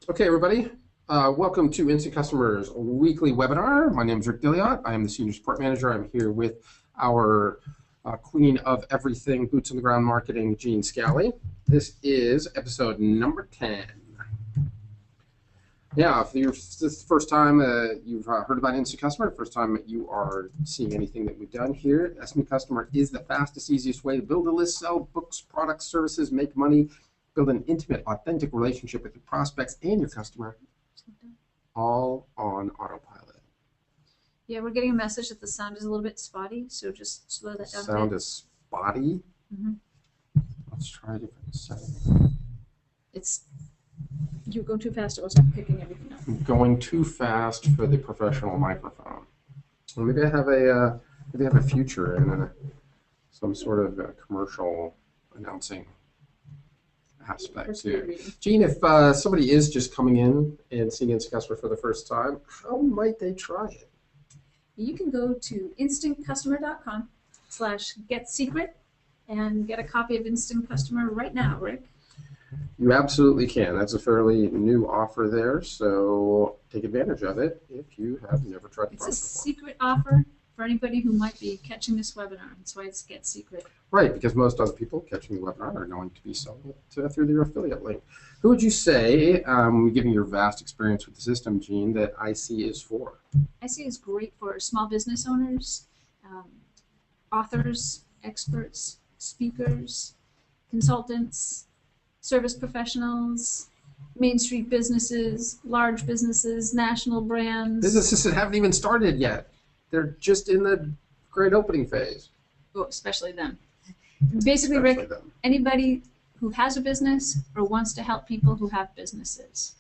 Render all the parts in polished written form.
Okay, everybody. Welcome to Instant Customers weekly webinar. My name is Rick Dilliot. I am the Senior Support Manager. I'm here with our queen of everything, boots on the ground marketing, Jean Scally. This is episode number 10. Yeah, if this is the first time you've heard about Instant Customer, the first time you are seeing anything that we've done here, Instant Customer is the fastest, easiest way to build a list, sell books, products, services, make money, build an intimate, authentic relationship with your prospects and your customer, all on autopilot. Yeah, we're getting a message that the sound is a little bit spotty, so just slow that down. Sound is spotty. Let's try a different setting. You go too fast. It wasn't picking everything up. I'm going too fast for the professional microphone. Well, maybe I have a future in some sort of commercial announcing aspect too. Jean, if somebody is just coming in and seeing Instant Customer for the first time, how might they try it? You can go to instantcustomer.com/getsecret and get a copy of Instant Customer right now, Rick. You absolutely can. That's a fairly new offer there, so take advantage of it if you have never tried the product before. It's a secret offer for anybody who might be catching this webinar. That's why it's Get Secret. Right, because most other people catching the webinar are going to be selling it through their affiliate link. Who would you say, given your vast experience with the system, Jean, that IC is for? IC is great for small business owners, authors, experts, speakers, consultants, service professionals, Main Street businesses, large businesses, national brands. Businesses that haven't even started yet. They're just in the great opening phase. Oh, especially them. Basically, Rick, anybody who has a business or wants to help people who have businesses.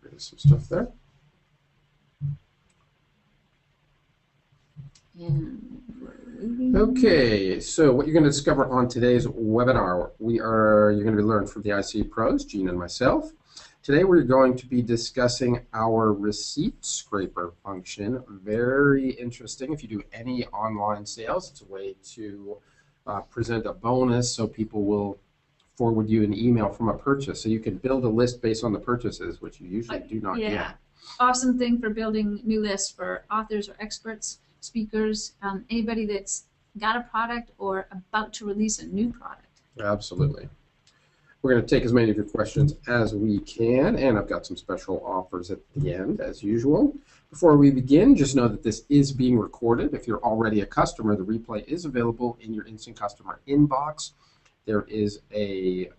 There's some stuff there. Okay, so what you're going to discover on today's webinar, you're going to learn from the IC pros, Jean and myself. Today we're going to be discussing our receipt scraper function. Very interesting. If you do any online sales, it's a way to present a bonus so people will forward you an email from a purchase. So you can build a list based on the purchases, which you usually do not get. Awesome thing for building new lists for authors or experts, speakers, anybody that's got a product or about to release a new product. Absolutely. We're going to take as many of your questions as we can, and I've got some special offers at the end, as usual. Before we begin, just know that this is being recorded. If you're already a customer, the replay is available in your Instant Customer inbox. There is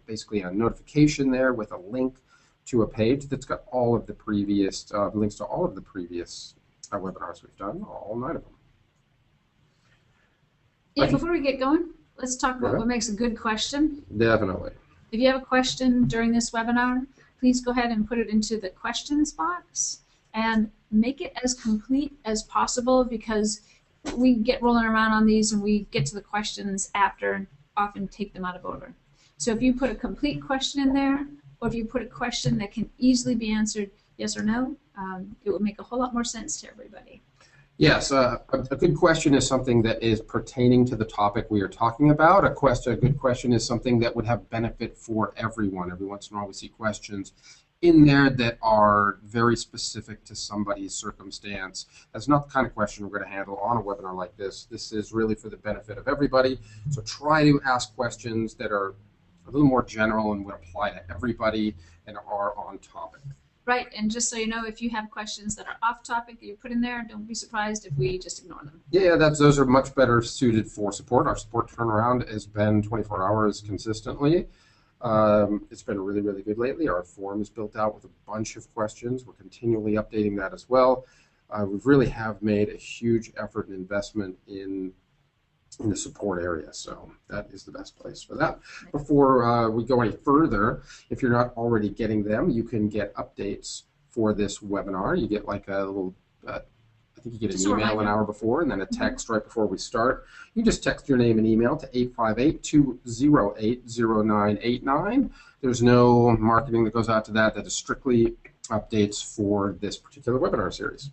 basically a notification there with a link to a page that's got all of the previous links to all of the previous webinars we've done, all 9 of them. Yeah, before we get going, let's talk about what makes a good question. Definitely. If you have a question during this webinar, please go ahead and put it into the questions box and make it as complete as possible, because we get rolling around on these and we get to the questions after and often take them out of order. So if you put a complete question in there, or if you put a question that can easily be answered yes or no, it will make a whole lot more sense to everybody. Yes, a good question is something that is pertaining to the topic we are talking about. A good question is something that would have benefit for everyone. Every once in a while we see questions in there that are very specific to somebody's circumstance. That's not the kind of question we're going to handle on a webinar like this. This is really for the benefit of everybody. So try to ask questions that are a little more general and would apply to everybody and are on topic. Right, and just so you know, if you have questions that are off topic that you put in there, don't be surprised if we just ignore them. Yeah, those are much better suited for support. Our support turnaround has been 24 hours consistently. It's been really, really good lately. Our forum is built out with a bunch of questions. We're continually updating that as well. We really have made a huge effort and investment in the support area, so that is the best place for that. Before we go any further, if you're not already getting them, you can get updates for this webinar. You get like a little, I think you get an email an hour before and then a text right before we start. You just text your name and email to 858-208-0989. There's no marketing that goes out to that. That is strictly updates for this particular webinar series.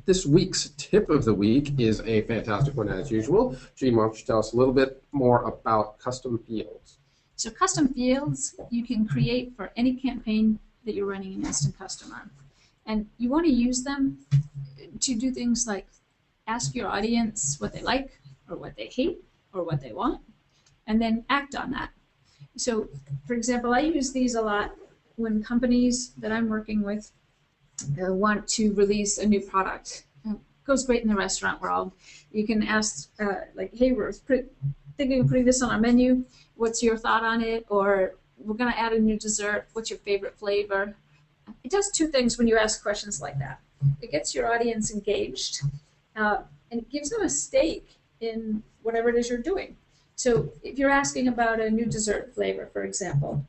This week's tip of the week is a fantastic one as usual. Jean, why don't you tell us a little bit more about custom fields? So custom fields you can create for any campaign that you're running in Instant Customer. And you want to use them to do things like ask your audience what they like or what they hate or what they want, and then act on that. So, for example, I use these a lot when companies that I'm working with want to release a new product. It goes great in the restaurant world. You can ask, like, hey, we're thinking of putting this on our menu. What's your thought on it? Or we're going to add a new dessert. What's your favorite flavor? It does two things when you ask questions like that. It gets your audience engaged, and it gives them a stake in whatever it is you're doing. So if you're asking about a new dessert flavor, for example,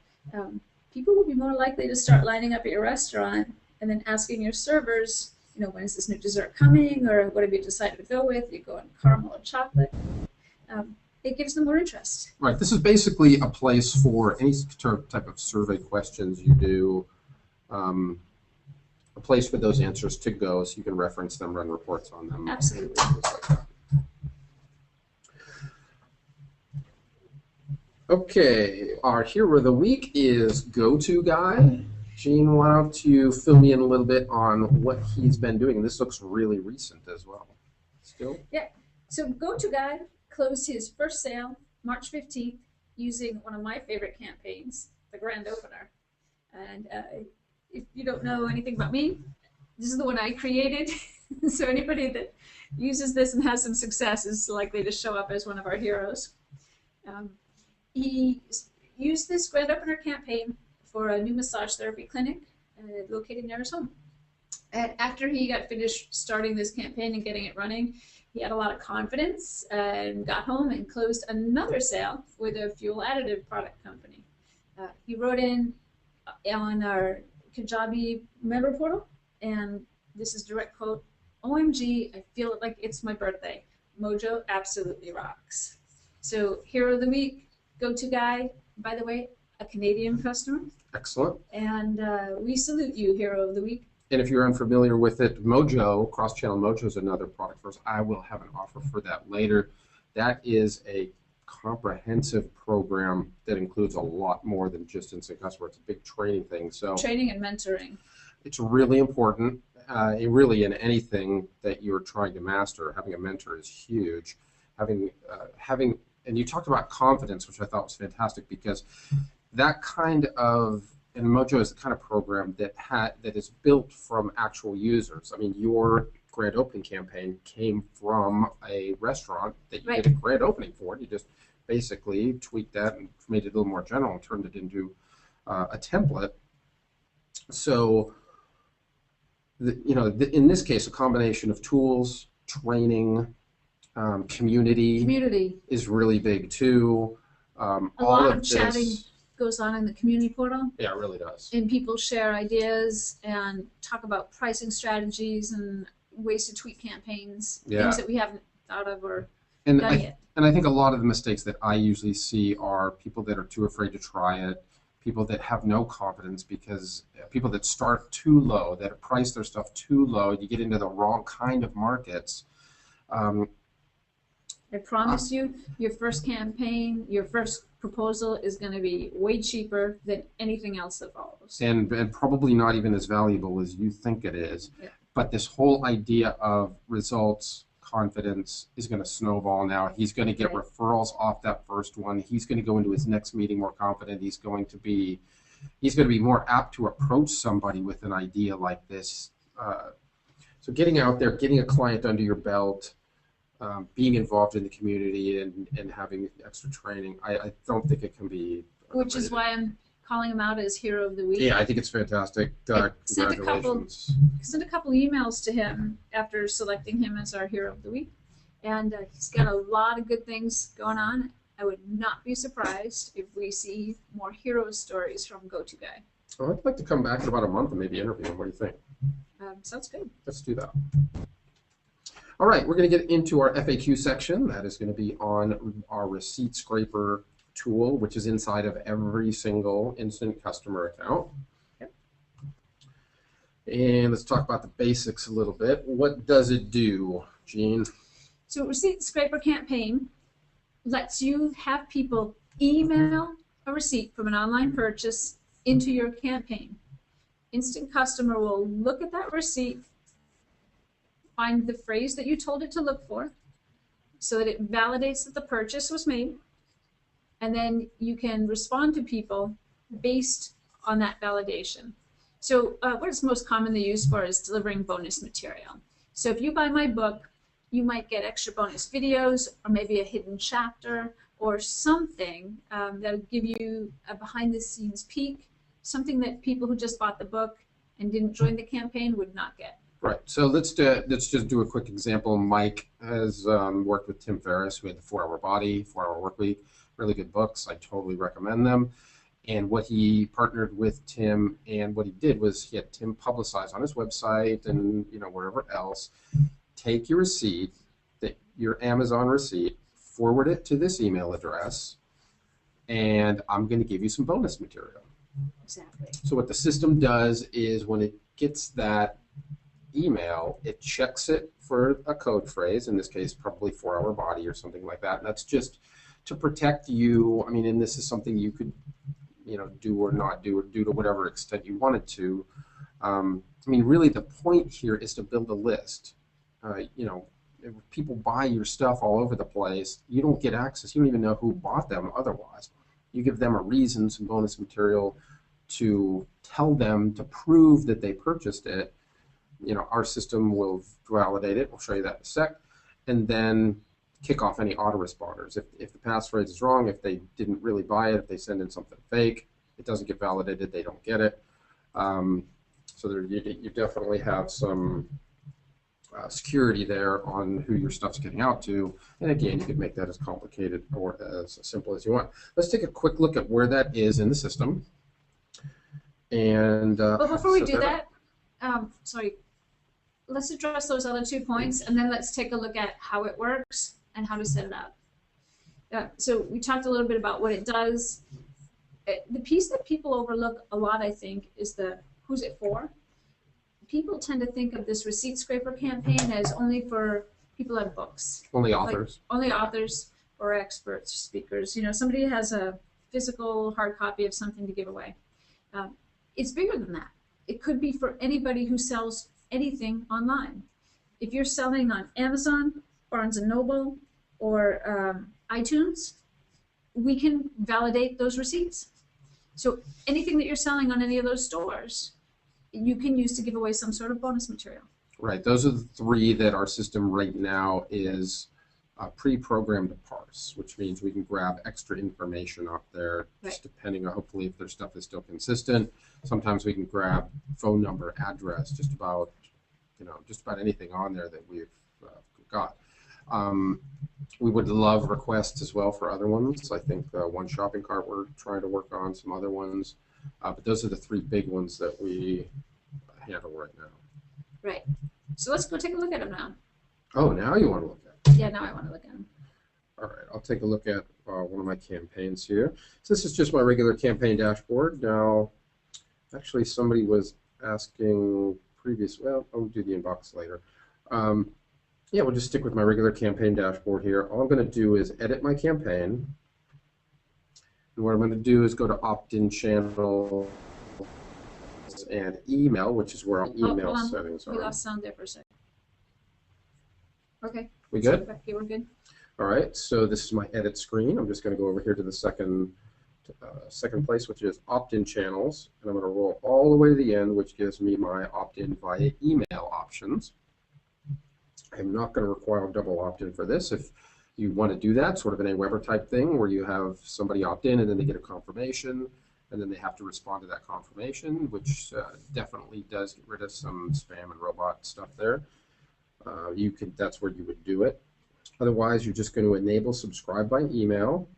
people will be more likely to start lining up at your restaurant and then asking your servers, you know, when is this new dessert coming, or what have you decided to go with? You go in caramel or chocolate. It gives them more interest. Right. This is basically a place for any type of survey questions you do, a place for those answers to go so you can reference them, run reports on them. Absolutely. Like that. Okay, our hero of the week is Go-To Guy. Gene, why don't you fill me in a little bit on what he's been doing? This looks really recent as well. Still? Yeah. So Go-To Guy closed his first sale March 15th using one of my favorite campaigns, the Grand Opener. And if you don't know anything about me, this is the one I created. So anybody that uses this and has some success is likely to show up as one of our heroes. He used this Grand Opener campaign for a new massage therapy clinic located near his home. And after he got finished starting this campaign and getting it running, he had a lot of confidence and got home and closed another sale with a fuel additive product company. He wrote in on our Kajabi member portal, and this is direct quote, "OMG, I feel like it's my birthday. Mojo absolutely rocks." So hero of the week, Go-To Guy, by the way, a Canadian customer. Excellent. And we salute you, hero of the week. And if you're unfamiliar with it, Mojo, cross-channel Mojo is another product for us. I will have an offer for that later. That is a comprehensive program that includes a lot more than just Instant Customer. It's a big training thing. So training and mentoring. It's really important. Really, in anything that you're trying to master, having a mentor is huge. And you talked about confidence, which I thought was fantastic, because that kind of, and Mojo is the kind of program that is built from actual users. I mean, your grand opening campaign came from a restaurant that you did a grand opening for. You just basically tweaked that and made it a little more general and turned it into a template. So, in this case, a combination of tools, training, community is really big too. A lot of chatting goes on in the community portal. Yeah, it really does. And people share ideas and talk about pricing strategies and ways to tweak campaigns, things that we haven't thought of or done yet. And I think a lot of the mistakes that I usually see are people that are too afraid to try it, people that have no confidence because people that start too low, that price their stuff too low, you get into the wrong kind of markets. I promise you, your first campaign, your first proposal is going to be way cheaper than anything else that follows. And probably not even as valuable as you think it is. Yeah. But this whole idea of results, confidence is going to snowball now. He's going to get referrals off that first one. He's going to go into his next meeting more confident. He's going to be more apt to approach somebody with an idea like this. So getting out there, getting a client under your belt, being involved in the community and having extra training, I don't think it can be. Which is why I'm calling him out as hero of the week. Yeah, I think it's fantastic. Congratulations. Sent a couple emails to him after selecting him as our hero of the week, and he's got a lot of good things going on. I would not be surprised if we see more hero stories from Go-To Guy. Well, I'd like to come back in about a month and maybe interview him. What do you think? Sounds good. Let's do that. All right, we're going to get into our FAQ section. That is going to be on our receipt scraper tool, which is inside of every single Instant Customer account. Yep. And let's talk about the basics a little bit. What does it do, Gene? So Receipt Scraper campaign lets you have people email a receipt from an online purchase into your campaign. Instant Customer will look at that receipt, find the phrase that you told it to look for, so that it validates that the purchase was made, and then you can respond to people based on that validation. So what it's most commonly used for is delivering bonus material. So if you buy my book, you might get extra bonus videos, or maybe a hidden chapter, or something that'll give you a behind-the-scenes peek, something that people who just bought the book and didn't join the campaign would not get. Right. So let's just do a quick example. Mike has worked with Tim Ferriss, who had the 4 Hour Body, 4 Hour Work Week. Really good books. I totally recommend them. And what he partnered with Tim, and what he did was he had Tim publicize on his website and wherever else. Take your receipt, your Amazon receipt, forward it to this email address, and I'm going to give you some bonus material. Exactly. So what the system does is when it gets that email, it checks it for a code phrase, in this case probably 4 Hour Body or something like that, and that's just to protect you. I mean, and this is something you could do or not do, or do to whatever extent you wanted to. I mean, really the point here is to build a list. If people buy your stuff all over the place, you don't get access. You don't even know who bought them otherwise. You give them a reason, some bonus material to tell them to prove that they purchased it. Our system will validate it. We'll show you that in a sec. And then kick off any autoresponders. If the passphrase is wrong, if they didn't really buy it, if they send in something fake, it doesn't get validated, they don't get it. So you definitely have some security there on who your stuff's getting out to. And again, you can make that as complicated or as simple as you want. Let's take a quick look at where that is in the system. And but before we do that, let's address those other 2 points, and then let's take a look at how it works and how to set it up. So we talked a little bit about what it does. The piece that people overlook a lot, I think, is the who's it for. People tend to think of this receipt scraper campaign as only for people who have books. Only authors. Like only authors or experts, speakers. Somebody has a physical hard copy of something to give away. It's bigger than that. It could be for anybody who sells anything online. If you're selling on Amazon, Barnes & Noble, or iTunes, we can validate those receipts. So anything that you're selling on any of those stores, you can use to give away some sort of bonus material. Right. Those are the 3 that our system right now is pre-programmed to parse, which means we can grab extra information off there, just depending on, hopefully, if their stuff is still consistent. Sometimes we can grab phone number, address, just about anything on there that we've got. We would love requests as well for other ones. I think one shopping cart we're trying to work on, some other ones. But those are the 3 big ones that we handle right now. Right. So let's go take a look at them now. Oh, now you want to look at them? Yeah, now I want to look at them. All right, I'll take a look at one of my campaigns here. So this is just my regular campaign dashboard. Now, actually, somebody was asking well, I'll do the inbox later. Yeah, we'll just stick with my regular campaign dashboard here. All I'm going to do is edit my campaign. And what I'm going to do is go to opt-in channel and email, which is where our email settings are. We lost sound there for a second. Okay. We good? Okay, we're good. All right, so this is my edit screen. I'm just going to go over here to the second place, which is opt-in channels, and I'm going to roll all the way to the end, which gives me my opt-in via email options. I'm not going to require a double opt-in for this. If you want to do that, sort of an AWeber type thing, where you have somebody opt in and then they get a confirmation, and then they have to respond to that confirmation, which definitely does get rid of some spam and robot stuff there. That's where you would do it. Otherwise, you're just going to enable subscribe by email.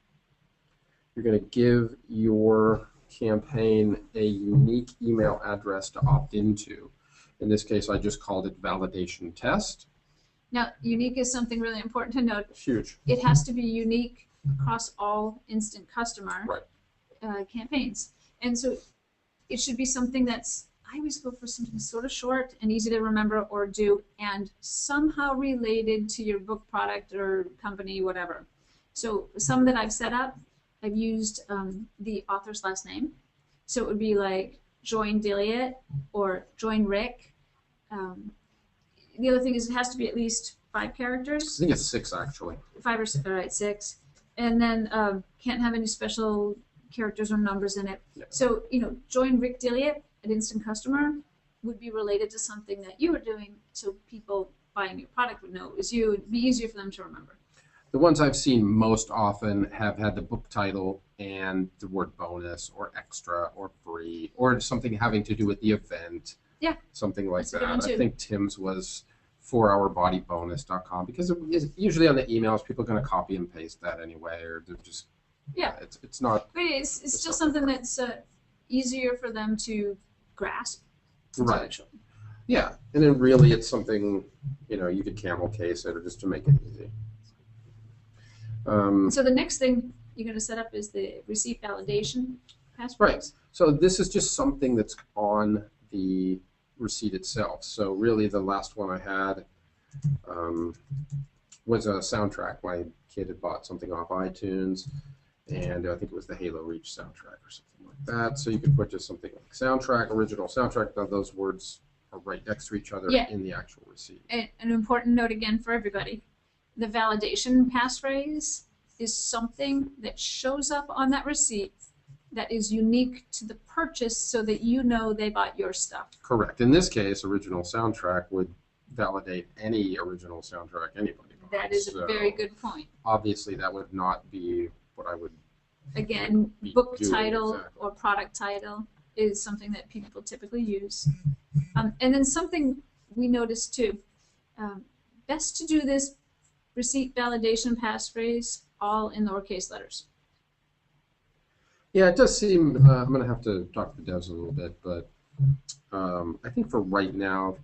You're going to give your campaign a unique email address to opt into. In this case, I just called it validation test. Now, unique is something really important to note. Huge. It has to be unique across all instant customer campaigns. And so it should be something that's, I always go for something sort of short and easy to remember or do, and somehow related to your book, product, or company, whatever. So some that I've set up, I've used the author's last name. So it would be like join Dilliot or join Rick. The other thing is it has to be at least 5 characters. I think it's 6 actually. 5 or 6, all right, 6. And then can't have any special characters or numbers in it. Yeah. So, join Rick Dilliot, an instant customer, would be related to something that you were doing, so people buying your product would know it was you. It'd be easier for them to remember. The ones I've seen most often have had the book title and the word bonus or extra or free or something having to do with the event. Yeah. Something like That's a good one, that. too. I think Tim's was 4hourbodybonus.com because it is usually on the emails people are going to copy and paste that anyway, or they're just it's not But it's still something that's easier for them to grasp. right. Yeah, and then really it's something you could camel case it or just to make it easy. So the next thing you're going to set up is the receipt validation passphrase. Right. So this is just something that's on the receipt itself. So really the last one I had was a soundtrack. My kid had bought something off iTunes, and I think it was the Halo Reach soundtrack or something like that. So you could put just something like soundtrack, original soundtrack. Now those words are right next to each other in the actual receipt. An important note again for everybody. The validation passphrase is something that shows up on that receipt that is unique to the purchase so that you know they bought your stuff. Correct. In this case, original soundtrack would validate any original soundtrack anybody bought. That is a very good point. Obviously, that would not be what I would Again, be book doing title exactly. or product title is something that people typically use. And then something we noticed too, best to do this receipt validation passphrase all in lowercase letters. Yeah, it does seem, I'm going to have to talk to the devs a little bit, but I think for right now,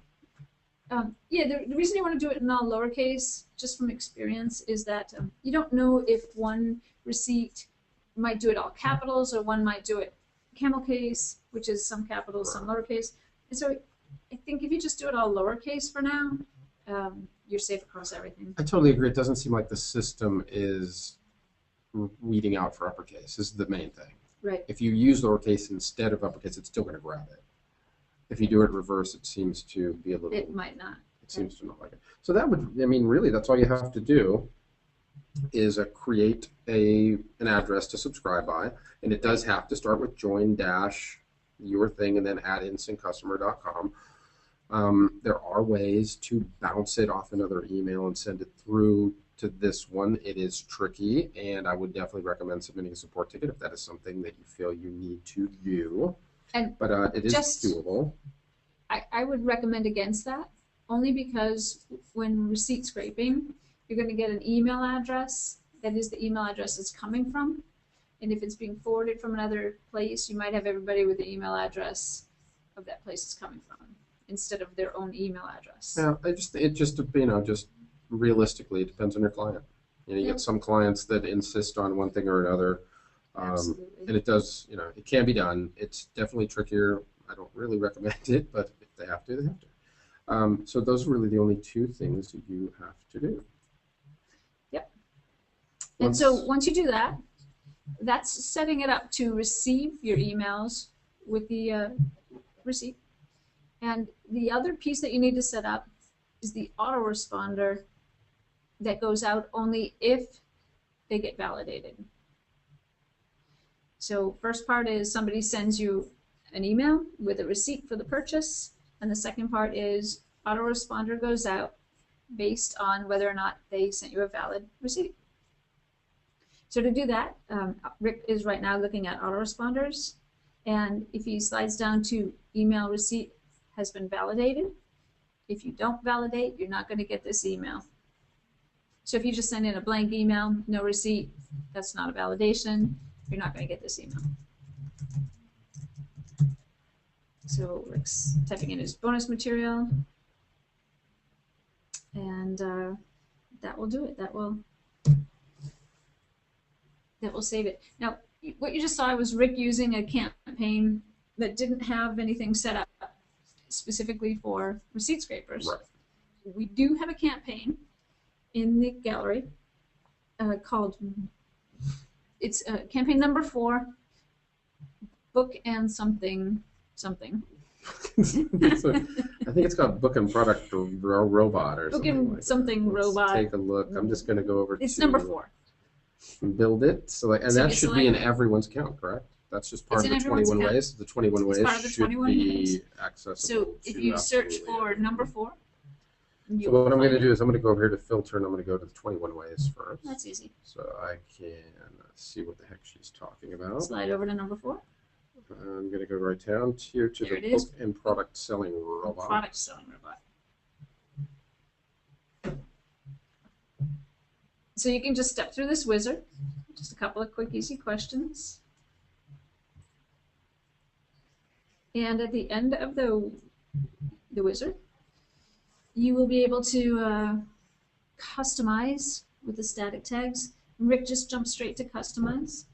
The reason you want to do it in all lowercase, just from experience, is that you don't know if one receipt might do it all capitals or one might do it camel case, which is some capitals, some lowercase. And so I think if you just do it all lowercase for now, you're safe across everything. I totally agree. It doesn't seem like the system is weeding out for uppercase. This is the main thing. Right. If you use lowercase instead of uppercase, it's still going to grab it. If you do it reverse, it seems to be a little... It might not. It seems to not like it. So that would, really, that's all you have to do is create an address to subscribe by, and it does have to start with join dash your thing and then add instantcustomer.com. There are ways to bounce it off another email and send it through to this one. It is tricky, and I would definitely recommend submitting a support ticket if that is something that you feel you need to do. But it is doable. I would recommend against that, only because when receipt scraping, you're going to get an email address that is the email address it's coming from. And if it's being forwarded from another place, you might have everybody with the email address of that place it's coming from instead of their own email address. Yeah, just realistically, it depends on your client. You get some clients that insist on one thing or another. Absolutely. And it does, it can be done. It's definitely trickier. I don't really recommend it, but if they have to, they have to. So those are really the only 2 things that you have to do. Yep. And so once you do that, that's setting it up to receive your emails with the receipt. And the other piece that you need to set up is the autoresponder that goes out only if they get validated. So first part is somebody sends you an email with a receipt for the purchase, and the second part is autoresponder goes out based on whether or not they sent you a valid receipt. So to do that, Rick is right now looking at autoresponders, and if he slides down to email receipt has been validated, if you don't validate, you're not going to get this email. So if you just send in a blank email, no receipt, that's not a validation, you're not going to get this email. So Rick's typing in his bonus material, and that will do it. That will save it. Now, what you just saw was Rick using a campaign that didn't have anything set up specifically for receipt scrapers. Right. We do have a campaign in the gallery called it's campaign number 4, book and something. So, I think it's called Book and Product Robot or Book something and like something that. Let's robot. take a look. I'm just going to go over It's to number 4. build it. So, and So that you should be in select- everyone's count, correct? That's just part It's of in the everyone's 21 count. ways. The 21 It's ways part of the should 21 be ways. accessible. So if to you search absolutely for everyone. number 4, So what I'm going to do is I'm going to go over here to filter, and I'm going to go to the 21 ways first. That's easy. So I can see what the heck she's talking about. Slide over to number 4. I'm going to go right down here to There the it is. book and product selling robot. Product selling robot. So you can just step through this wizard. Just a couple of quick, easy questions. And at the end of the wizard, you will be able to customize with the static tags. Rick just jumped straight to customize.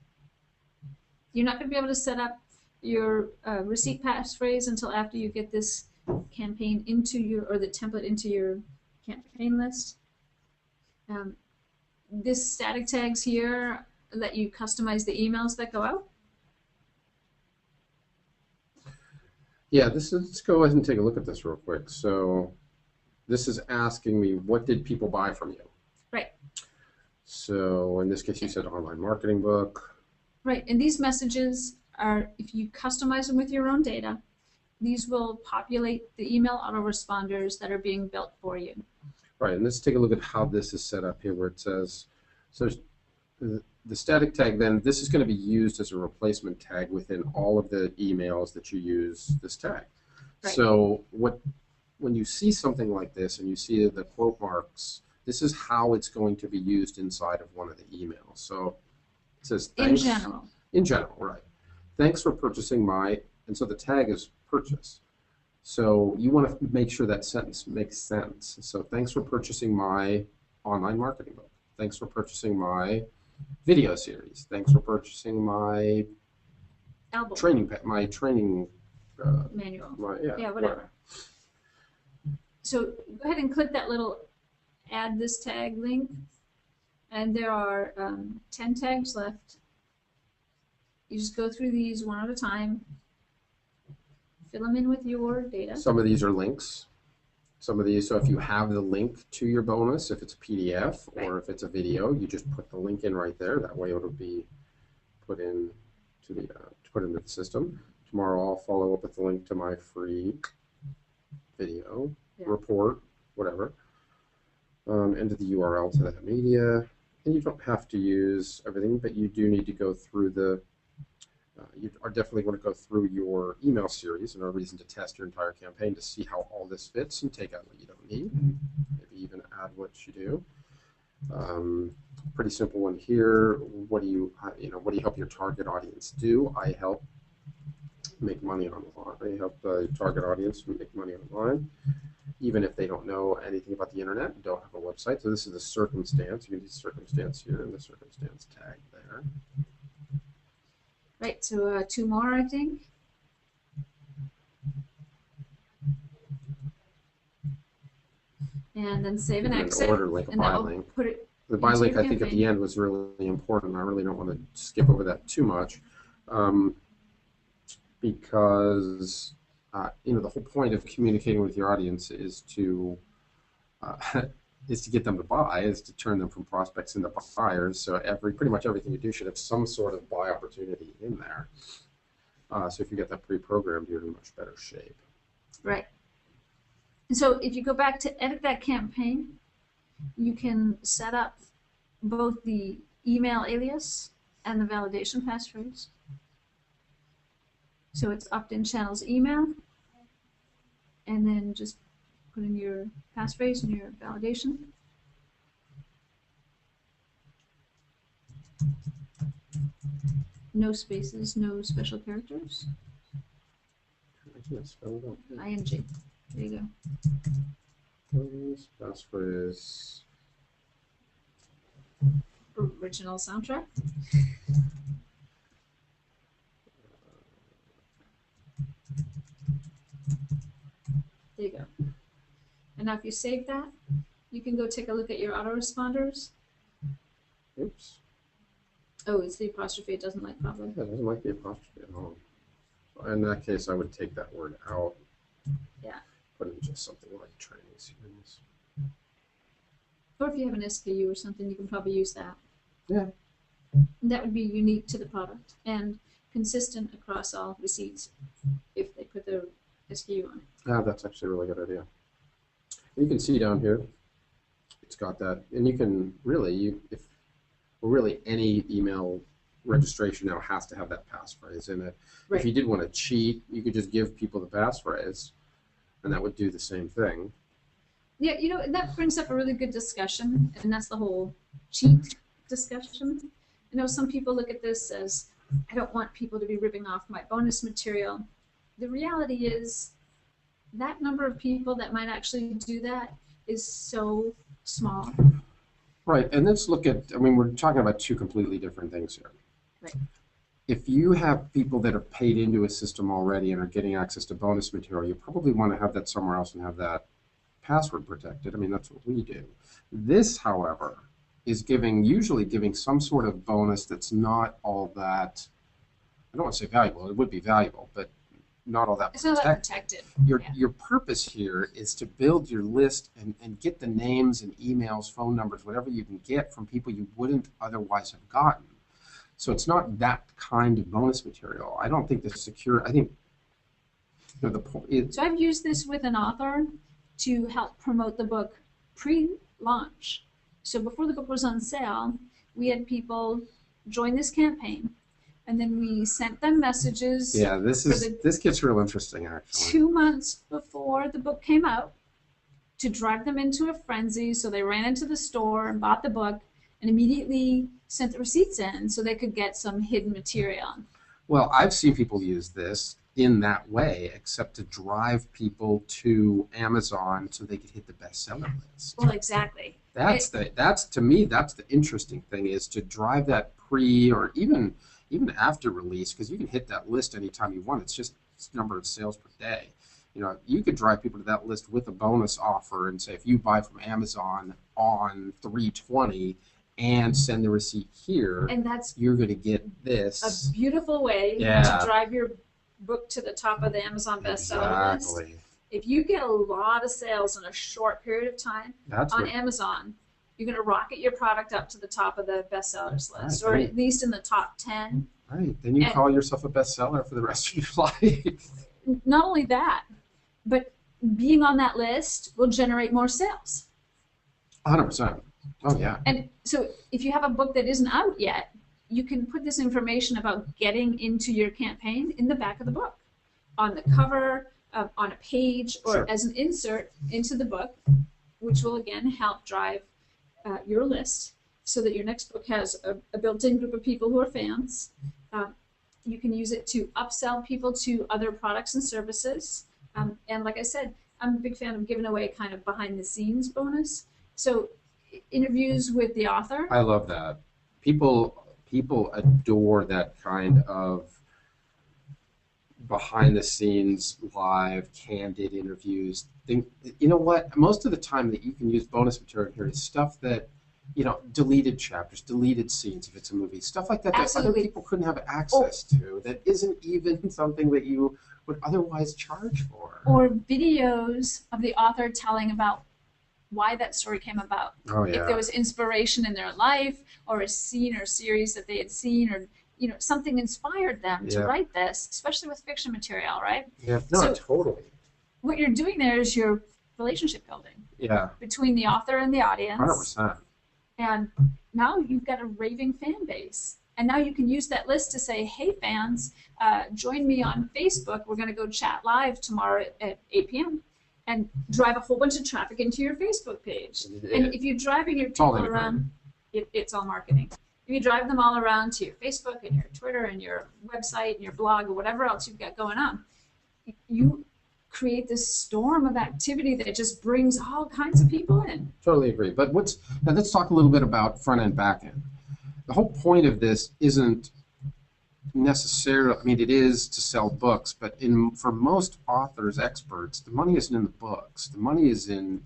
You're not going to be able to set up your receipt passphrase until after you get this campaign into your, or the template into your campaign list. This static tags here let you customize the emails that go out. Yeah, let's go ahead and take a look at this real quick. So this is asking me, what did people buy from you? Right. So in this case, you said online marketing book. Right, and these messages are, if you customize them with your own data, these will populate the email autoresponders that are being built for you. Right, and let's take a look at how this is set up here, where it says, so the static tag, then this is going to be used as a replacement tag within all of the emails that you use this tag. Right. So when you see something like this and you see the quote marks, this is how it's going to be used inside of one of the emails. So it says, thanks. In general. In general, right. Thanks for purchasing my, and so the tag is purchase. So you want to make sure that sentence makes sense. So thanks for purchasing my online marketing book. Thanks for purchasing my video series. Thanks for purchasing my Album. my training Manual. yeah, whatever. So go ahead and click that little add this tag link. And there are 10 tags left. You just go through these one at a time. Fill them in with your data. Some of these are links. Some of these, so if you have the link to your bonus, if it's a PDF or if it's a video, you just put the link in right there. That way it'll be put in to the put into the system. Tomorrow I'll follow up with the link to my free video, report, whatever. Enter the URL to that media. And you don't have to use everything, but you do need to go through the you are definitely going to go through your email series and a reason to test your entire campaign to see how all this fits and take out what you don't need, maybe even add what you do. Pretty simple one here. What do you help your target audience do? I help make money online. I help the target audience make money online, even if they don't know anything about the internet, don't have a website. So this is the circumstance. You can use circumstance here and the circumstance tag there. Right, so 2 more, I think. And then save and exit. Order link, a buy link. Put it the buy link, I think, at campaign. the end was really important. I really don't want to skip over that too much, because the whole point of communicating with your audience is to get them to buy, is to turn them from prospects into buyers. So pretty much everything you do should have some sort of buy opportunity in there. So if you get that pre-programmed, you're in much better shape. Right. And so if you go back to edit that campaign, you can set up both the email alias and the validation passphrase. So it's opt-in channels email, and then just put in your passphrase and your validation. No spaces, no special characters. I can't spell it out. ING. There you go. Passphrase. Original soundtrack. There you go. And now if you save that, you can go take a look at your autoresponders. Oops. Oh, it's the apostrophe it doesn't like, probably. Yeah, it doesn't like the apostrophe at all. So in that case, I would take that word out. Yeah. Put in just something like training series. Or if you have an SKU or something, you can probably use that. Yeah. That would be unique to the product and consistent across all receipts if they put their SKU on it. Yeah, that's actually a really good idea. You can see down here, it's got that, and you can really, really any email registration now has to have that passphrase in it. Right. If you did want to cheat, you could just give people the passphrase, and that would do the same thing. Yeah, that brings up a really good discussion, and that's the whole cheat discussion. Some people look at this as, I don't want people to be ripping off my bonus material. The reality is that number of people that might actually do that is so small. Right, and let's look at, we're talking about two completely different things here. Right. If you have people that are paid into a system already and are getting access to bonus material, you probably want to have that somewhere else and have that password protected. That's what we do. This, however, is usually giving some sort of bonus that's not all that, I don't want to say valuable, it would be valuable, but not all that protected. It's not that protected. Your purpose here is to build your list and get the names and emails, phone numbers, whatever you can get from people you wouldn't otherwise have gotten. So it's not that kind of bonus material. I don't think I think the point is. So I've used this with an author to help promote the book pre-launch. So before the book was on sale, we had people join this campaign, and then we sent them messages. Yeah, this gets real interesting, actually. 2 months before the book came out, to drive them into a frenzy, so they ran into the store and bought the book, and immediately sent the receipts in so they could get some hidden material. Well, I've seen people use this in that way, except to drive people to Amazon so they could hit the bestseller list. Well, exactly. To me, that's the interesting thing, is to drive that pre or even after release, because you can hit that list anytime you want. It's just number of sales per day. You could drive people to that list with a bonus offer and say, if you buy from Amazon on 3/20 and send the receipt here, and you're going to get this. A beautiful way to drive your book to the top of the Amazon bestseller list. If you get a lot of sales in a short period of time on Amazon, you're going to rocket your product up to the top of the bestsellers list, or at least in the top 10. Right. Then you call yourself a bestseller for the rest of your life. Not only that, but being on that list will generate more sales. 100%. Oh, yeah. And so if you have a book that isn't out yet, you can put this information about getting into your campaign in the back of the book, on the cover, on a page, or as an insert into the book, which will again help drive your list so that your next book has a built-in group of people who are fans. You can use it to upsell people to other products and services. And like I said, I'm a big fan of giving away kind of behind-the-scenes bonus. So interviews with the author. I love that. People adore that kind of behind-the-scenes, live, candid interviews. You know what? Most of the time that you can use bonus material here is stuff that, deleted chapters, deleted scenes if it's a movie, stuff like that that other people couldn't have access to, that isn't even something that you would otherwise charge for. Or videos of the author telling about why that story came about. Oh, yeah. If there was inspiration in their life, or a scene or series that they had seen, or something inspired them to write this, especially with fiction material, right? Yeah, no, totally. What you're doing there is your relationship building. Yeah. Between the author and the audience. 100%. And now you've got a raving fan base. And now you can use that list to say, hey, fans, join me on Facebook. We're going to go chat live tomorrow at 8 p.m. and drive a whole bunch of traffic into your Facebook page. And if you're driving your people around, it's all marketing. If you drive them all around to your Facebook and your Twitter and your website and your blog or whatever else you've got going on, you create this storm of activity that just brings all kinds of people in. Totally agree. But now let's talk a little bit about front end, back end. The whole point of this isn't necessarily, it is to sell books, but for most authors, experts, the money isn't in the books. The money is in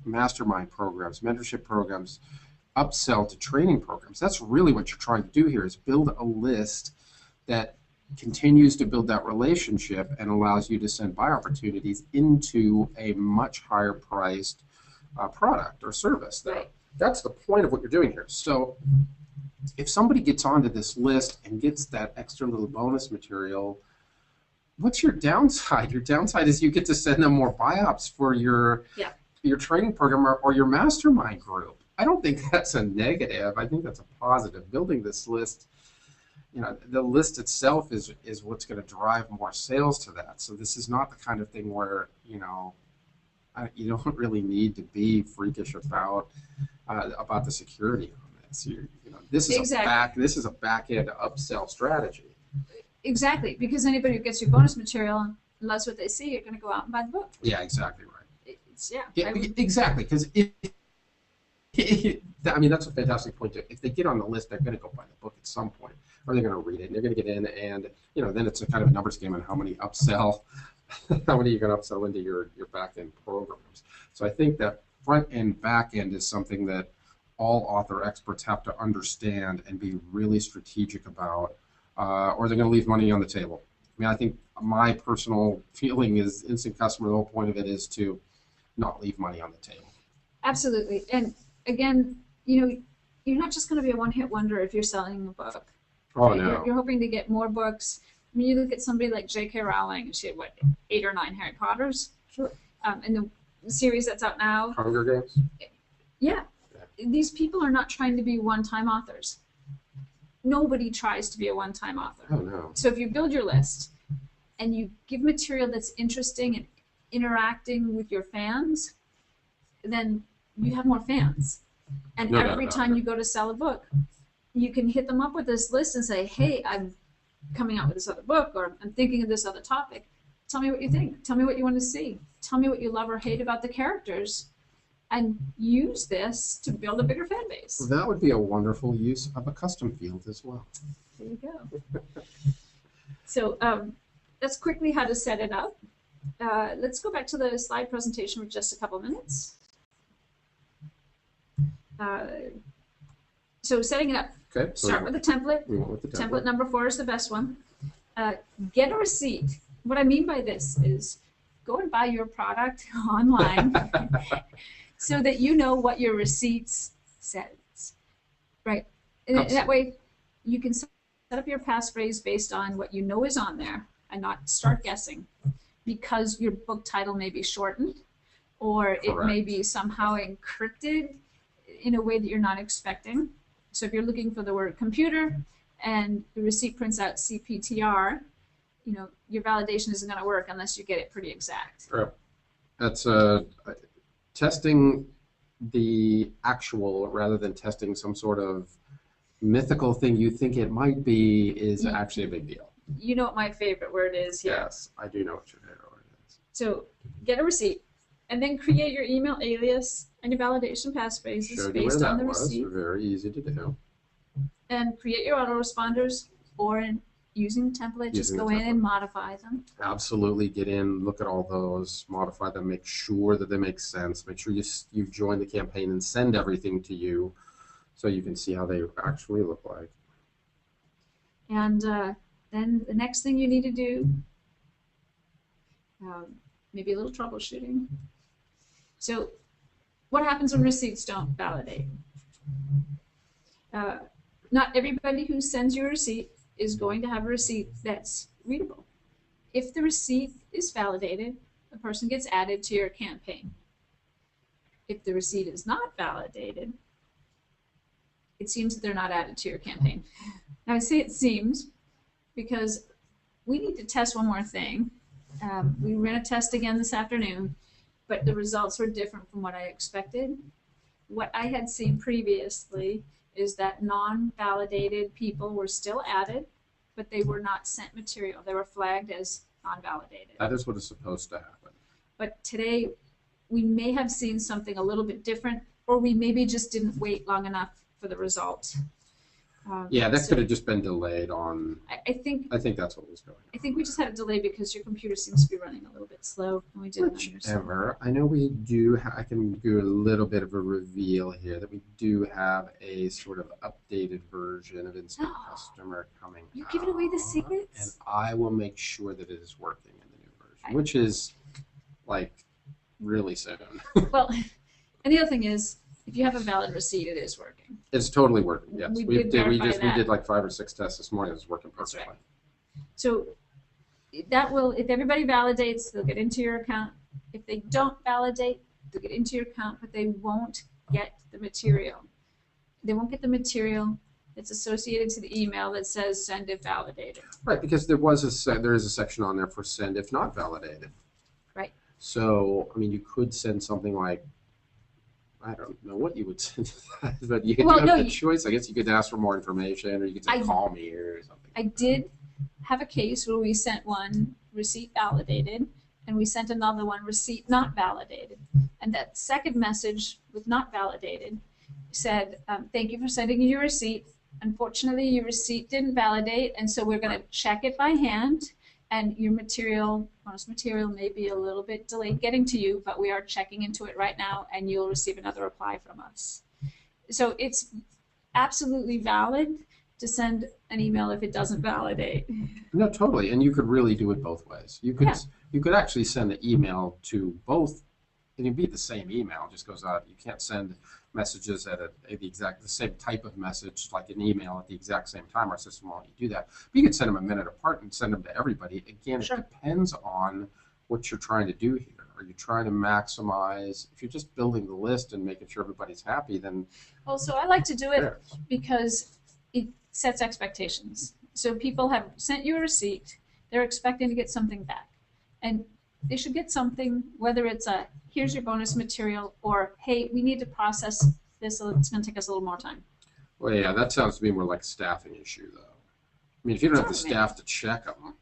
mastermind programs, mentorship programs, upsell to training programs. That's really what you're trying to do here, is build a list that continues to build that relationship and allows you to send buy opportunities into a much higher priced product or service there. Right. That's the point of what you're doing here. So if somebody gets onto this list and gets that extra little bonus material, what's your downside? Your downside is you get to send them more buy-ops for your training program or your mastermind group. I don't think that's a negative. I think that's a positive. Building this list, the list itself is what's going to drive more sales to that. So this is not the kind of thing where, you don't really need to be freakish about the security on this. This is this is a back end upsell strategy. Exactly, because anybody who gets your bonus material and loves what they see, you're going to go out and buy the book. Yeah, exactly right. Exactly, because that's a fantastic point. If they get on the list, they're going to go buy the book at some point, or they're going to read it, and they're going to get in, and then it's a kind of a numbers game on how many you're going to upsell into your back end programs. So I think that front end, back end is something that all author experts have to understand and be really strategic about, or they're going to leave money on the table. I think my personal feeling is instant customer. The whole point of it is to not leave money on the table. Absolutely, and again, you're not just going to be a one-hit wonder if you're selling a book. Oh, right? No. You're hoping to get more books. You look at somebody like J.K. Rowling, she had, 8 or 9 Harry Potters? Sure. And the series that's out now. Hunger Games? Yeah. These people are not trying to be one-time authors. Nobody tries to be a one-time author. Oh, no. So if you build your list and you give material that's interesting and interacting with your fans, then you have more fans. And every time you go to sell a book, you can hit them up with this list and say, hey, I'm coming out with this other book, or I'm thinking of this other topic. Tell me what you think. Tell me what you want to see. Tell me what you love or hate about the characters, and use this to build a bigger fan base. Well, that would be a wonderful use of a custom field as well. There you go. So that's quickly how to set it up. Let's go back to the slide presentation for just a couple minutes. So setting it up. Okay. Start with the template. We went with the Template number 4 is the best one. Get a receipt. What I mean by this is go and buy your product online so that you know what your receipts says. Right? And that way you can set up your passphrase based on what you know is on there and not start guessing, because your book title may be shortened, or it may be somehow encrypted in a way that you're not expecting. So if you're looking for the word computer and the receipt prints out CPTR, your validation isn't going to work unless you get it pretty exact. Right. That's testing the actual rather than testing some sort of mythical thing you think it might be is actually a big deal. You know what my favorite word is here. Yes, I do know what your favorite word is. So get a receipt and then create your email alias and your validation passphrases based on the receipt. Very easy to do. And create your autoresponders, or using the template, just go in and modify them. Absolutely, get in, look at all those, modify them, make sure that they make sense, make sure you've joined the campaign and send everything to you so you can see how they actually look like. And then the next thing you need to do, maybe a little troubleshooting. So what happens when receipts don't validate? Not everybody who sends you a receipt is going to have a receipt that's readable. If the receipt is validated, the person gets added to your campaign. If the receipt is not validated, it seems that they're not added to your campaign. Now I say it seems because we need to test one more thing. We ran a test again this afternoon, but the results were different from what I expected. What I had seen previously is that non-validated people were still added, but they were not sent material. They were flagged as non-validated. That is what is supposed to happen. But today, we may have seen something a little bit different, or we maybe just didn't wait long enough for the result. Yeah, that So could have just been delayed on. I think I think that's what was going on. we just had a delay because your computer seems to be running a little bit slow, and we did it on yours. Whichever. I know we do. I can do a little bit of a reveal here that we do have a sort of updated version of Instant Customer coming You're out. giving away the And secrets? I will make sure that it is working in the new version, Okay. which is like really soon. Well, and the other thing is, if you have a valid receipt, it is working. It's totally working. Yes, We we did did. We verify did that. like 5 or 6 tests this morning. It was working That's perfectly. right. So that will, if everybody validates, they'll get into your account. If they don't validate, they'll get into your account, but they won't get the material. They won't get the material that's associated to the email that says send if validated. Right, because there is a section on there for send if not validated. Right. So I mean, you could send something like, I don't know what you would send, but you Well, have no, the choice. I guess you could ask for more information, or you could say call me or something. I did have a case where we sent one receipt validated and we sent another one receipt not validated. And that second message with not validated said, thank you for sending your receipt. Unfortunately, your receipt didn't validate, and so we're going to check it by hand. And your bonus material may be a little bit delayed getting to you, but we are checking into it right now, and you'll receive another reply from us. So it's absolutely valid to send an email if it doesn't validate. No, totally, and you could really do it both ways. You could actually send the email to both. And it'd be the same email, it just goes out. You can't send messages at the same type of message, like an email at the exact same time. Our system won't let you do that. But you can send them a minute apart and send them to everybody. Again, Sure. It depends on what you're trying to do here. Are you trying to maximize? If you're just building the list and making sure everybody's happy, then Well, so I like to do it because it sets expectations. So people have sent you a receipt, they're expecting to get something back. And they should get something, whether it's a here's your bonus material or hey, we need to process this, so it's going to take us a little more time. Well, yeah, that sounds to me more like a staffing issue, though. I mean, if you don't have the staff to check them,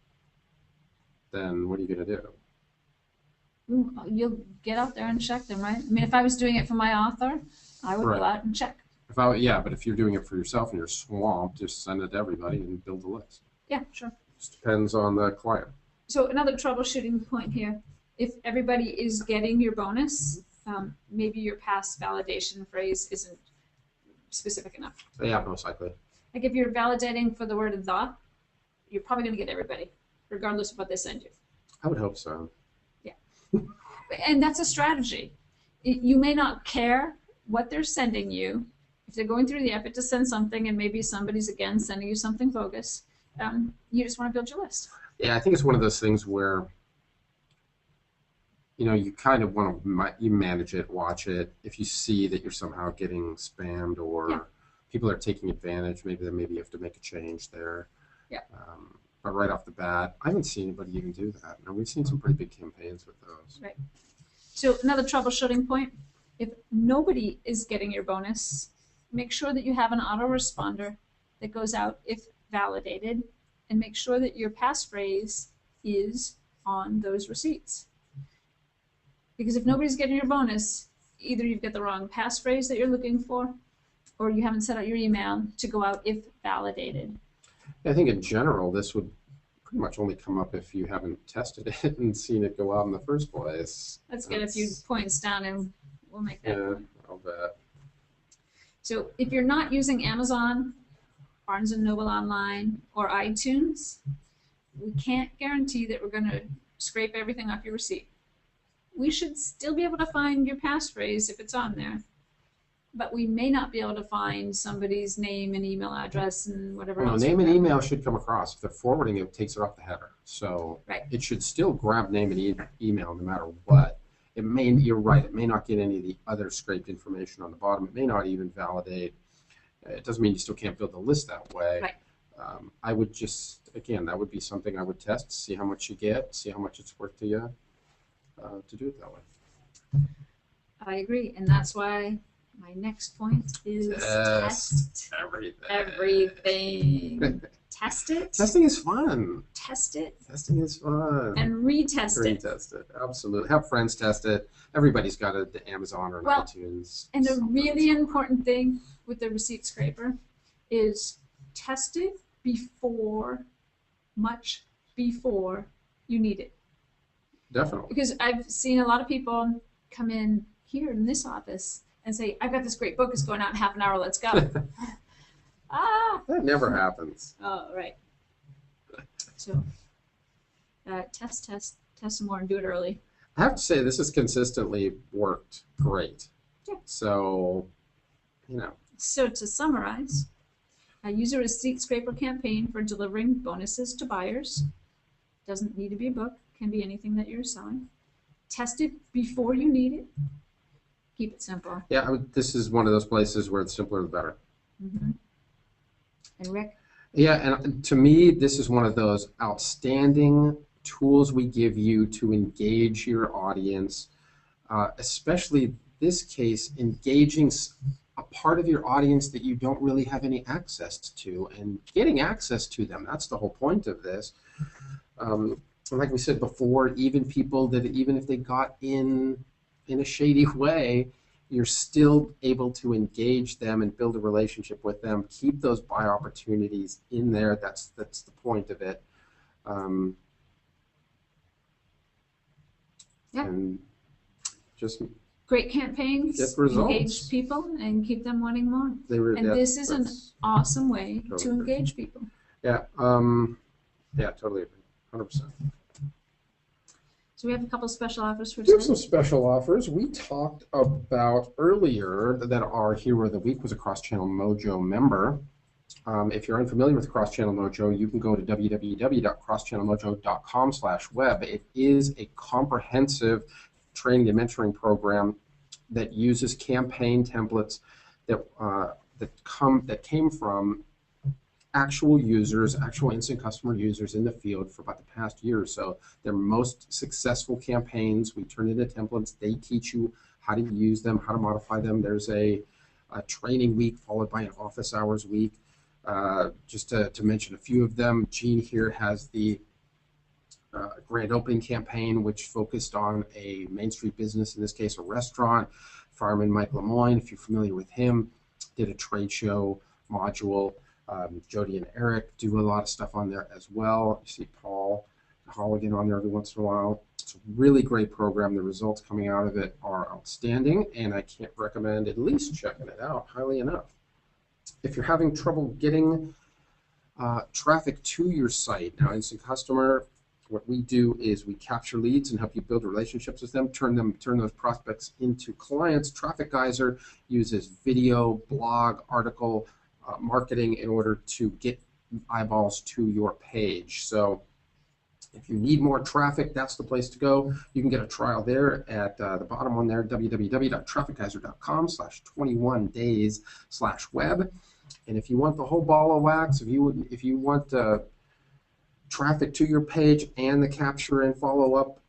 then what are you going to do? You'll get out there and check them, right? I mean, if I was doing it for my author, I would go out and check. But if you're doing it for yourself and you're swamped, just send it to everybody and build the list. Yeah, sure. Just depends on the client. So another troubleshooting point here, if everybody is getting your bonus, maybe your past validation phrase isn't specific enough. Yeah, most likely. Like if you're validating for the word the, you're probably going to get everybody, regardless of what they send you. I would hope so. Yeah. And that's a strategy. You may not care what they're sending you. If they're going through the effort to send something and maybe somebody's again sending you something bogus, you just want to build your list. Yeah, I think it's one of those things where, you kind of want to you manage it, watch it. If you see that you're somehow getting spammed or people are taking advantage, maybe you have to make a change there. Yeah. But right off the bat, I haven't seen anybody even do that. And we've seen some pretty big campaigns with those. Right. So another troubleshooting point, if nobody is getting your bonus, make sure that you have an autoresponder that goes out if validated, and make sure that your passphrase is on those receipts. Because if nobody's getting your bonus, either you've got the wrong passphrase that you're looking for, or you haven't set out your email to go out if validated. I think in general, this would pretty much only come up if you haven't tested it and seen it go out in the first place. Let's get a few points down and we'll make that point. I'll bet. So if you're not using Amazon, Barnes & Noble Online, or iTunes, we can't guarantee that we're going to scrape everything off your receipt. We should still be able to find your passphrase if it's on there, but we may not be able to find somebody's name and email address and whatever else. Name and email should come across. If they're forwarding it, it takes it off the header. So It should still grab name and email no matter what. You're right, it may not get any of the other scraped information on the bottom. It may not even validate. It doesn't mean you still can't build the list that way. Right. I would just, again, that would be something I would test, see how much you get, see how much it's worth to you to do it that way. I agree, and that's why my next point is test everything. Test it. Testing is fun. Test it. Testing is fun. And retest it. Retest it, absolutely. Have friends test it. Everybody's got an Amazon or an iTunes. And a really important thing with the receipt scraper is test it before, much before you need it. Definitely. Because I've seen a lot of people come in here in this office and say, I've got this great book, it's going out in half an hour, let's go. That never happens. Oh, right. So, test some more and do it early. I have to say, this has consistently worked great. Yeah. So, you know. So to summarize, use a receipt scraper campaign for delivering bonuses to buyers. Doesn't need to be a book, can be anything that you're selling. Test it before you need it. Keep it simple. Yeah, this is one of those places where the simpler the better. Mm-hmm. And Rick? Yeah, and to me, this is one of those outstanding tools we give you to engage your audience, especially this case, engaging a part of your audience that you don't really have any access to, and getting access to them. That's the whole point of this. Like we said before, even people that, even if they got in a shady way, you're still able to engage them and build a relationship with them. Keep those buy opportunities in there. That's the point of it. Yeah. And just great campaigns, get results. Engage people, and keep them wanting more. And this is an awesome way totally to engage people. Yeah. Yeah, totally agree. 100%. So we have a couple special offers for We have tonight. some special offers. We talked about earlier that our Hero of the Week was a Cross-Channel Mojo member. If you're unfamiliar with Cross-Channel Mojo, you can go to www.crosschannelmojo.com/web. It is a comprehensive training and mentoring program that uses campaign templates that came from actual users, actual instant customer users in the field for about the past year or so. Their most successful campaigns, we turn into templates. They teach you how to use them, how to modify them. There's a training week followed by an office hours week. Just to mention a few of them, Gene here has the grand opening campaign, which focused on a Main Street business, in this case a restaurant. Fireman Mike Lemoyne, if you're familiar with him, did a trade show module. Jody and Eric do a lot of stuff on there as well. You see Paul Holligan on there every once in a while. It's a really great program. The results coming out of it are outstanding, and I can't recommend at least checking it out highly enough. If you're having trouble getting traffic to your site, now Instant Customer, what we do is we capture leads and help you build relationships with them, turn those prospects into clients. Traffic Geyser uses video, blog, article, marketing in order to get eyeballs to your page. So if you need more traffic, that's the place to go. You can get a trial there at the bottom on there, www.trafficgeyser.com/21days/web. And if you want the whole ball of wax, if you want traffic to your page and the capture and follow up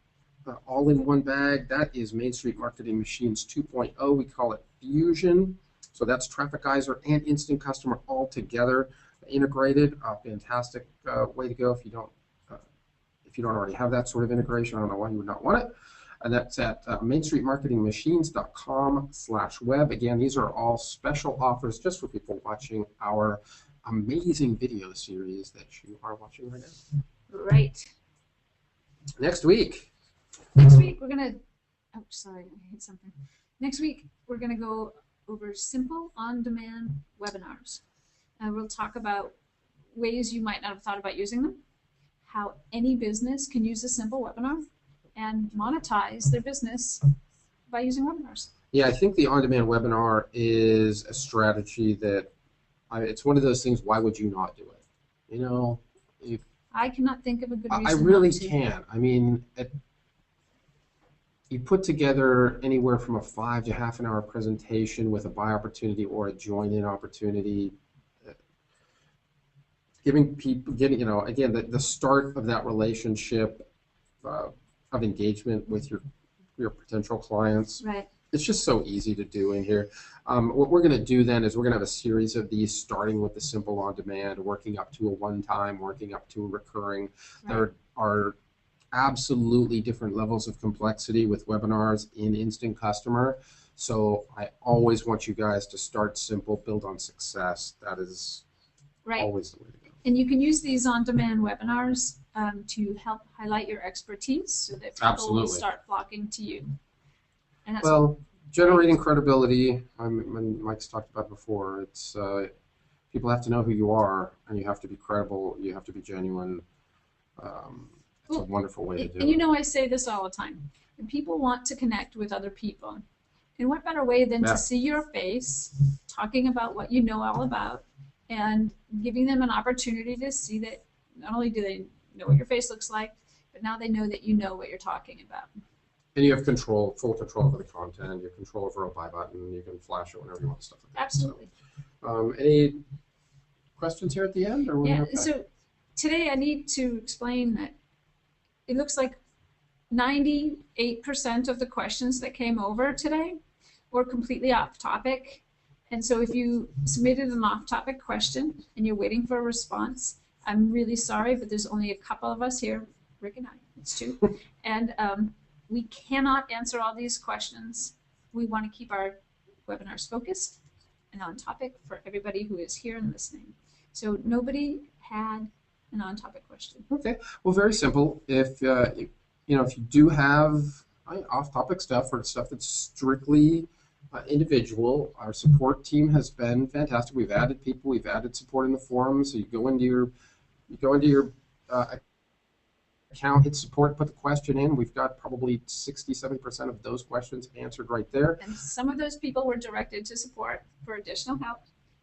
all in one bag, that is Main Street Marketing Machines 2.0. We call it Fusion. So that's Traffic Geyser and Instant Customer all together, integrated. Fantastic way to go if you don't already have that sort of integration. I don't know why you would not want it. And that's at mainstreetmarketingmachines.com/web. Again, these are all special offers just for people watching our amazing video series that you are watching right now. Right. Next week we're gonna. Oh, sorry, I hit something. Next week we're gonna go over simple on-demand webinars. We'll talk about ways you might not have thought about using them, how any business can use a simple webinar and monetize their business by using webinars. Yeah, I think the on-demand webinar is a strategy that it's one of those things. Why would you not do it? You know, I cannot think of a good reason. I really not to. can't. I mean, you put together anywhere from a 5 to half an hour presentation with a buy opportunity or a join-in opportunity, giving people, again, the start of that relationship of engagement with your potential clients. Right. It's just so easy to do in here. What we're going to do then is we're going to have a series of these, starting with the simple on-demand, working up to a one-time, working up to a recurring. Right. There are absolutely different levels of complexity with webinars in Instant Customer. So I always want you guys to start simple, build on success. That is Right. Always the way to go. And you can use these on-demand webinars to help highlight your expertise so that people Absolutely. will start flocking to you. And that's well, generating credibility, Mike's talked about before, it's people have to know who you are, and you have to be credible, you have to be genuine. It's a wonderful way to do it. And you know, I say this all the time. And people want to connect with other people. And what better way than to see your face, talking about what you know all about, and giving them an opportunity to see that not only do they know what your face looks like, but now they know that you know what you're talking about. And you have control, full control over the content. You have control over a buy button. You can flash it whenever you want, stuff like that. Absolutely. So, any questions here at the end? Or yeah. Okay? So today I need to explain that it looks like 98% of the questions that came over today were completely off topic. And so if you submitted an off-topic question and you're waiting for a response, I'm really sorry, but there's only a couple of us here, Rick and I, it's two, and we cannot answer all these questions. We want to keep our webinars focused and on topic for everybody who is here and listening. So nobody had an on-topic question. Okay, well, very simple. If if you do have off-topic stuff or stuff that's strictly individual, our support team has been fantastic. We've added people, we've added support in the forum. So you go into your account, hit support, put the question in. We've got probably 60-70% of those questions answered right there. And some of those people were directed to support for additional help.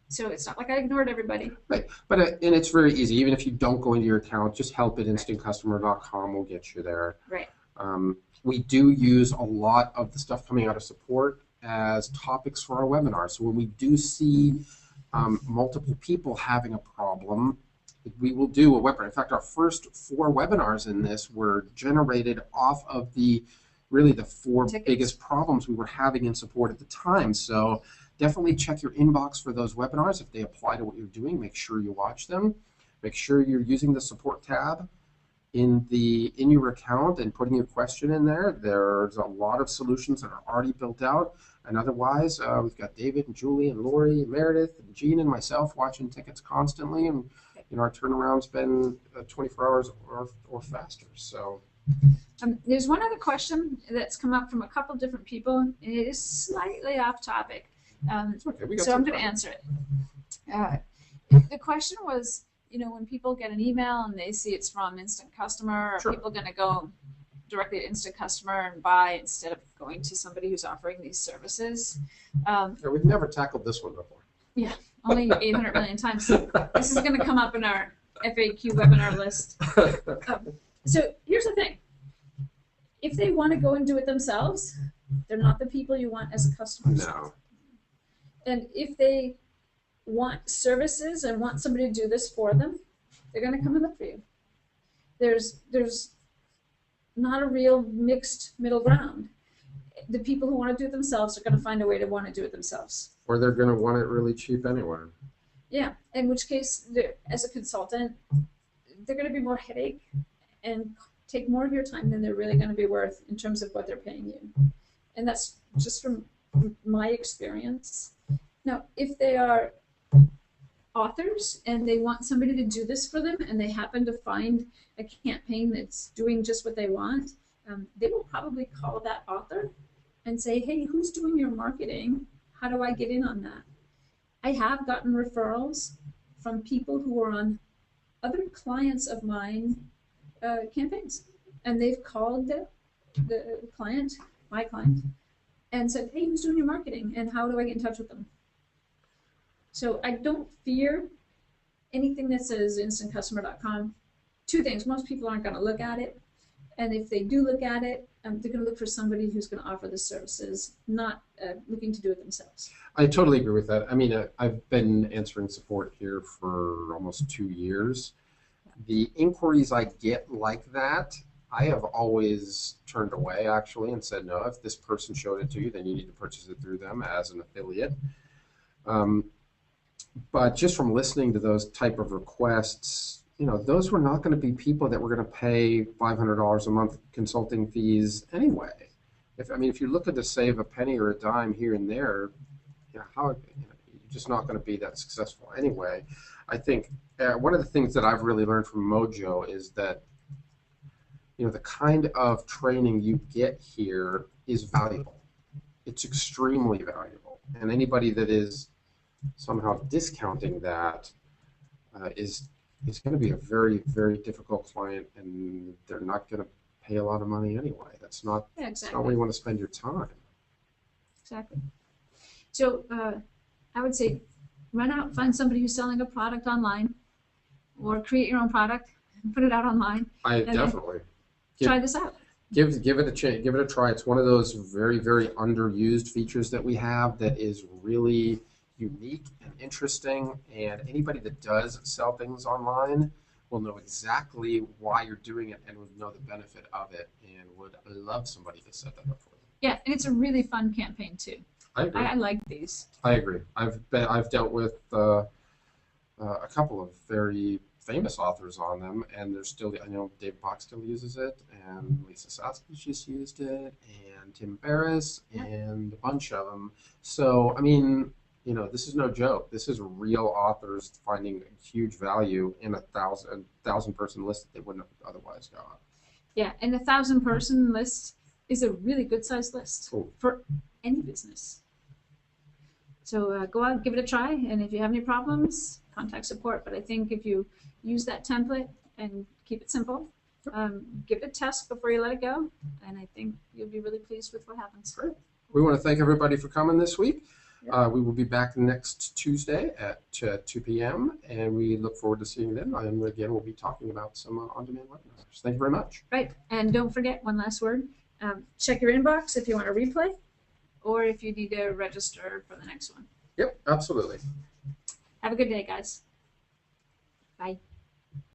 So it's not like I ignored everybody. Right, but and it's very easy. Even if you don't go into your account, just help at instantcustomer.com will get you there. Right. We do use a lot of the stuff coming out of support as topics for our webinars. So when we do see multiple people having a problem, we will do a webinar. In fact, our first 4 webinars in this were generated off of the 4 biggest problems we were having in support at the time. So definitely check your inbox for those webinars. If they apply to what you're doing, make sure you watch them. Make sure you're using the support tab in your account and putting your question in there. There's a lot of solutions that are already built out. And otherwise, we've got David and Julie and Lori and Meredith and Jean and myself watching tickets constantly. And our turnaround's been 24 hours or faster. So there's one other question that's come up from a couple different people. It is slightly off topic. Okay, so I'm going to answer it. The question was, when people get an email and they see it's from Instant Customer, are people going to go directly to Instant Customer and buy instead of going to somebody who's offering these services? We've never tackled this one before. Yeah, only 800 million times. So this is going to come up in our FAQ webinar list. So here's the thing. If they want to go and do it themselves, they're not the people you want as customers. No. And if they want services and want somebody to do this for them, they're going to come and look for you. There's not a real mixed middle ground. The people who want to do it themselves are going to find a way to want to do it themselves. Or they're going to want it really cheap anyway. Yeah, in which case, as a consultant, they're going to be more headache and take more of your time than they're really going to be worth in terms of what they're paying you. And that's just from my experience. Now, if they are authors and they want somebody to do this for them and they happen to find a campaign that's doing just what they want, they will probably call that author and say, hey, who's doing your marketing? How do I get in on that? I have gotten referrals from people who are on other clients of mine campaigns, and they've called the client, my client, and said, hey, who's doing your marketing and how do I get in touch with them? So I don't fear anything that says instantcustomer.com. 2 things. Most people aren't going to look at it. And if they do look at it, they're going to look for somebody who's going to offer the services, not looking to do it themselves. I totally agree with that. I mean, I've been answering support here for almost 2 years. The inquiries I get like that, I have always turned away, actually, and said, no, if this person showed it to you, then you need to purchase it through them as an affiliate. But just from listening to those type of requests, those were not going to be people that were going to pay $500 a month consulting fees anyway. If you look at to save a penny or a dime here and there, just not going to be that successful anyway. I think one of the things that I've really learned from Mojo is that the kind of training you get here is valuable. It's extremely valuable, and anybody that is somehow discounting that is going to be a very, very difficult client, and they're not going to pay a lot of money anyway. That's not, Yeah, that's exactly. not where you want to spend your time. Exactly. So I would say run out, find somebody who's selling a product online, or create your own product and put it out online. I And then definitely try this out. give it a chance, give it a try. It's one of those very, very underused features that we have that is really unique and interesting. And anybody that does sell things online will know exactly why you're doing it and would know the benefit of it and would love somebody to set that up for them. Yeah, and it's a really fun campaign too. I agree. I like these. I agree. I've dealt with a couple of very famous authors on them, and there's still, I know Dave Bach still uses it, and Lisa Saskis just used it, and Tim Ferriss, and a bunch of them. So, I mean, this is no joke. This is real authors finding huge value in a thousand person list that they wouldn't have otherwise got. Yeah, and 1,000-person list is a really good sized list Cool. for any business. So go out, give it a try, and if you have any problems, contact support. But I think if you use that template and keep it simple, give it a test before you let it go, and I think you'll be really pleased with what happens. Great. We want to thank everybody for coming this week. We will be back next Tuesday at 2 p.m. and we look forward to seeing you then. And again, we'll be talking about some on-demand webinars. Thank you very much. Right, and don't forget one last word. Check your inbox if you want a replay, or if you need to register for the next one. Yep, absolutely. Have a good day, guys. Bye.